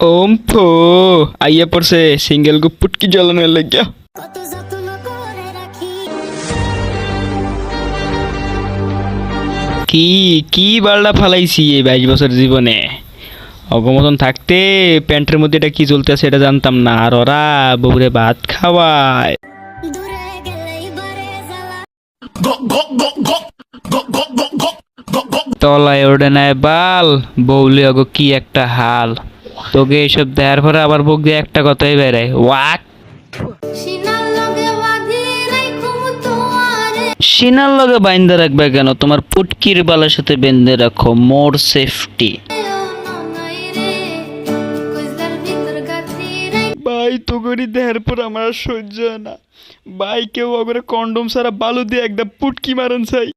ওম ফো আইয়া পড়ছে সিঙ্গেল গো পুটকি জ্বালানোর লাগিয়া। কি কি বালটা ফালাইছি এই 22 বছর জীবনে। অগমতন থাকতে প্যান্টের মধ্যে এটা কি চলতেছে এটা জানতাম না, আর ওরা বউরে ভাত খাওয়ায়। তলায় ওঠে নাই বাল, বউলে অগো কি একটা হাল। তোকে এইসব দেওয়ার পরে আবার বউক দিয়ে একটা কথাই বেড়ায়, ওয়াক সিনার লগে বাইন্দা রাখবে কেন, তোমার পুটকির বালের সাথে বেঁধে রাখো, মোর সেফটি। ভাই তো করি দেহের পর আমার আর সহ্য হয় না ভাই, কেউ অগরে কন্ডম ছাড়া বালু দিয়ে একদম পুটকি মারেন চাই।